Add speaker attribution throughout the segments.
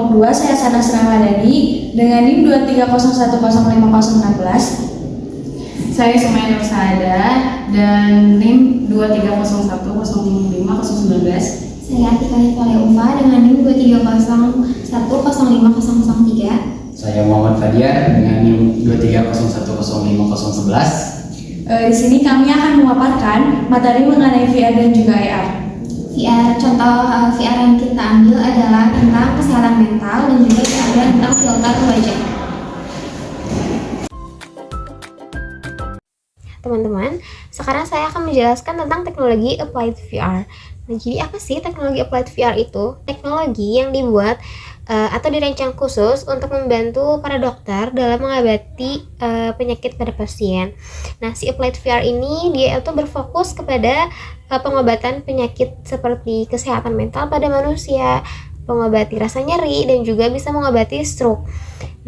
Speaker 1: kelompok 2, saya Sanas Ramadhani dengan NIM 230105016.
Speaker 2: Saya Sumaya Nur Saada dan NIM 230105019.
Speaker 3: Saya Atika Hifalya Ufa dengan NIM 230105003.
Speaker 4: Saya Muhammad Fadiar dengan NIM 230105011.
Speaker 1: Di sini kami akan memaparkan materi mengenai VR dan juga AR.
Speaker 3: Contoh VR yang kita ambil adalah tentang kesehatan mental dan juga ada tentang filter wajah. Teman-teman, sekarang saya akan menjelaskan tentang teknologi Applied VR. Nah, jadi apa sih teknologi Applied VR itu? Teknologi yang dibuat atau dirancang khusus untuk membantu para dokter dalam mengobati penyakit pada pasien. Nah, si Applied VR ini dia itu berfokus kepada pengobatan penyakit seperti kesehatan mental pada manusia, mengobati rasa nyeri, dan juga bisa mengobati stroke.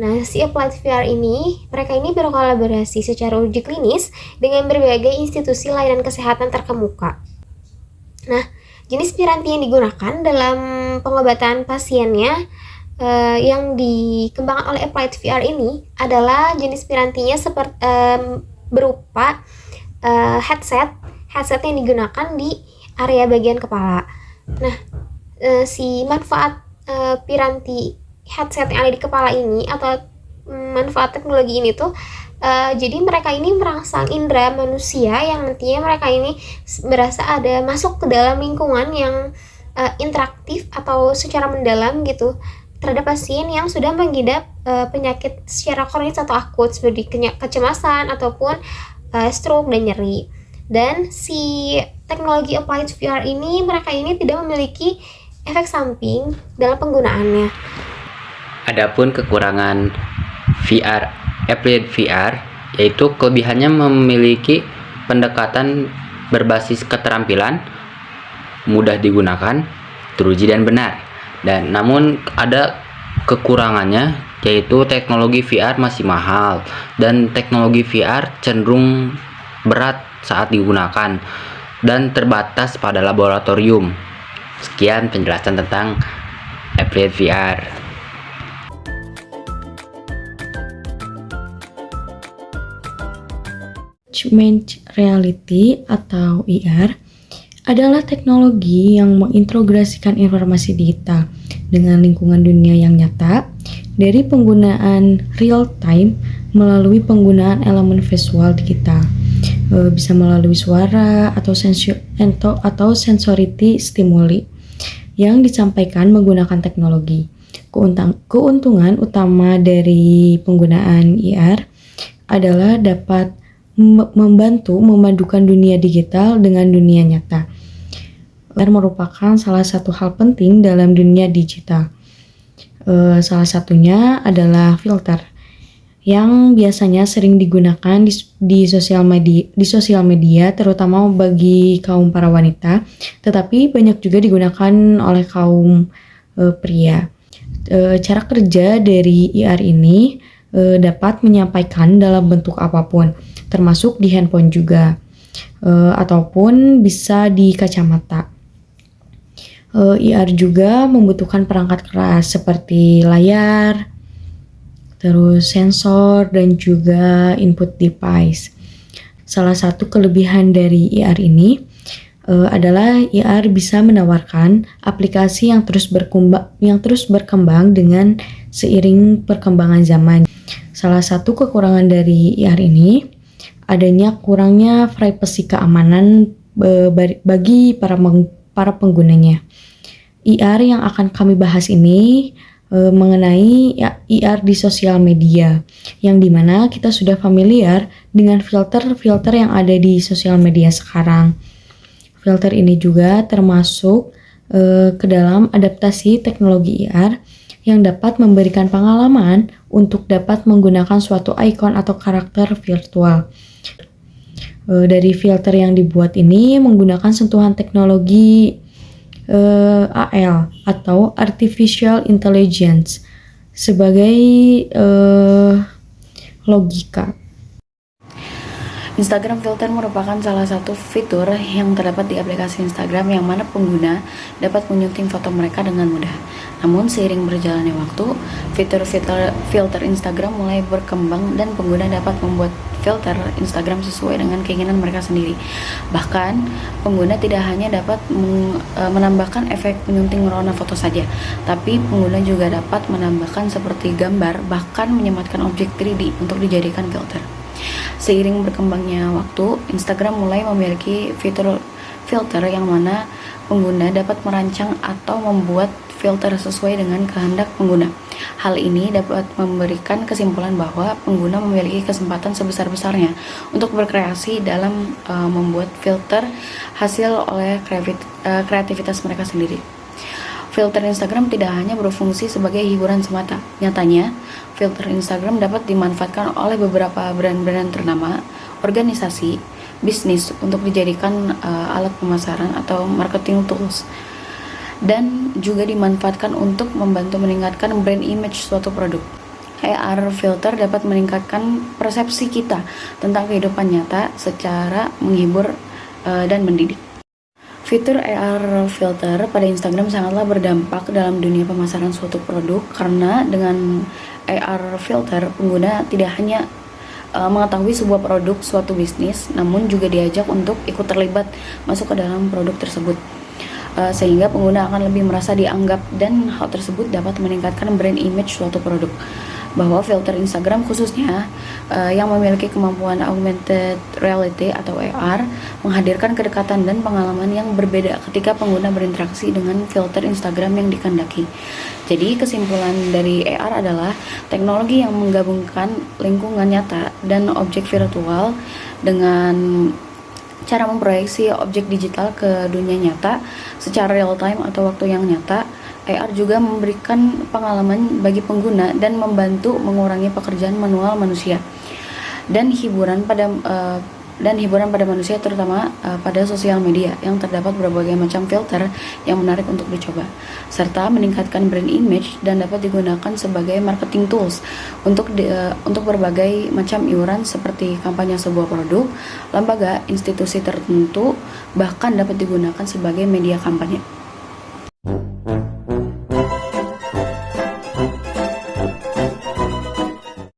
Speaker 3: Nah, si Applied VR ini, mereka ini berkolaborasi secara uji klinis dengan berbagai institusi layanan kesehatan terkemuka. Nah, jenis piranti yang digunakan dalam pengobatan pasiennya yang dikembangkan oleh Applied VR ini adalah jenis pirantinya berupa headset yang digunakan di area bagian kepala. Nah, si manfaat piranti headset yang ada di kepala ini atau manfaat teknologi ini tuh jadi mereka ini merangsang indera manusia yang nantinya mereka ini berasa ada masuk ke dalam lingkungan yang interaktif atau secara mendalam gitu terhadap pasien yang sudah mengidap penyakit secara kronis atau akut seperti kecemasan ataupun stroke dan nyeri. Dan si teknologi Applied VR ini mereka ini tidak memiliki efek samping dalam penggunaannya.
Speaker 4: Adapun kekurangan Applied VR yaitu kelebihannya memiliki pendekatan berbasis keterampilan, mudah digunakan, teruji dan benar. Dan namun ada kekurangannya yaitu teknologi VR masih mahal dan teknologi VR cenderung berat saat digunakan dan terbatas pada laboratorium. Sekian penjelasan tentang Applied VR.
Speaker 5: Augmented Reality atau AR adalah teknologi yang mengintegrasikan informasi digital dengan lingkungan dunia yang nyata dari penggunaan real time melalui penggunaan elemen visual digital, bisa melalui suara atau sensority stimuli yang disampaikan menggunakan teknologi. Keuntungan utama dari penggunaan AR adalah dapat membantu memadukan dunia digital dengan dunia nyata. AR merupakan salah satu hal penting dalam dunia digital. Salah satunya adalah filter yang biasanya sering digunakan di sosial media terutama bagi kaum para wanita, tetapi banyak juga digunakan oleh kaum pria. Cara kerja dari AR ini dapat menyampaikan dalam bentuk apapun, termasuk di handphone juga, ataupun bisa di kacamata. AR juga membutuhkan perangkat keras seperti layar, terus sensor, dan juga input device. Salah satu kelebihan dari AR ini adalah AR bisa menawarkan aplikasi yang terus berkembang dengan seiring perkembangan zaman. Salah satu kekurangan dari AR ini adanya kurangnya privasi keamanan bagi para penggunanya. AR yang akan kami bahas ini mengenai AR di sosial media, yang dimana kita sudah familiar dengan filter-filter yang ada di sosial media sekarang. Filter ini juga termasuk ke dalam adaptasi teknologi AR yang dapat memberikan pengalaman untuk dapat menggunakan suatu ikon atau karakter virtual. Dari filter yang dibuat ini menggunakan sentuhan teknologi AL atau Artificial Intelligence sebagai logika.
Speaker 6: Instagram Filter merupakan salah satu fitur yang terdapat di aplikasi Instagram yang mana pengguna dapat menyunting foto mereka dengan mudah. Namun seiring berjalannya waktu, fitur-fitur filter Instagram mulai berkembang dan pengguna dapat membuat filter Instagram sesuai dengan keinginan mereka sendiri. Bahkan, pengguna tidak hanya dapat menambahkan efek penyunting warna foto saja, tapi pengguna juga dapat menambahkan seperti gambar, bahkan menyematkan objek 3D untuk dijadikan filter. Seiring berkembangnya waktu, Instagram mulai memiliki fitur filter yang mana pengguna dapat merancang atau membuat filter sesuai dengan kehendak pengguna. Hal ini dapat memberikan kesimpulan bahwa pengguna memiliki kesempatan sebesar-besarnya untuk berkreasi dalam membuat filter hasil oleh kreativitas mereka sendiri. Filter Instagram tidak hanya berfungsi sebagai hiburan semata. Nyatanya, filter Instagram dapat dimanfaatkan oleh beberapa brand-brand ternama, organisasi, bisnis untuk dijadikan alat pemasaran atau marketing tools, dan juga dimanfaatkan untuk membantu meningkatkan brand image suatu produk. AR filter dapat meningkatkan persepsi kita tentang kehidupan nyata secara menghibur dan mendidik. Fitur AR filter pada Instagram sangatlah berdampak dalam dunia pemasaran suatu produk, karena dengan AR filter pengguna tidak hanya mengetahui sebuah produk suatu bisnis, namun juga diajak untuk ikut terlibat masuk ke dalam produk tersebut, sehingga pengguna akan lebih merasa dianggap, dan hal tersebut dapat meningkatkan brand image suatu produk. Bahwa filter Instagram khususnya yang memiliki kemampuan augmented reality atau AR menghadirkan kedekatan dan pengalaman yang berbeda ketika pengguna berinteraksi dengan filter Instagram yang dikehendaki. Jadi kesimpulan dari AR adalah teknologi yang menggabungkan lingkungan nyata dan objek virtual dengan cara memproyeksi objek digital ke dunia nyata secara real time atau waktu yang nyata. AR juga memberikan pengalaman bagi pengguna dan membantu mengurangi pekerjaan manual manusia dan hiburan pada manusia, terutama pada sosial media yang terdapat berbagai macam filter yang menarik untuk dicoba, serta meningkatkan brand image dan dapat digunakan sebagai marketing tools untuk berbagai macam iuran seperti kampanye sebuah produk, lembaga, institusi tertentu, bahkan dapat digunakan sebagai media kampanye.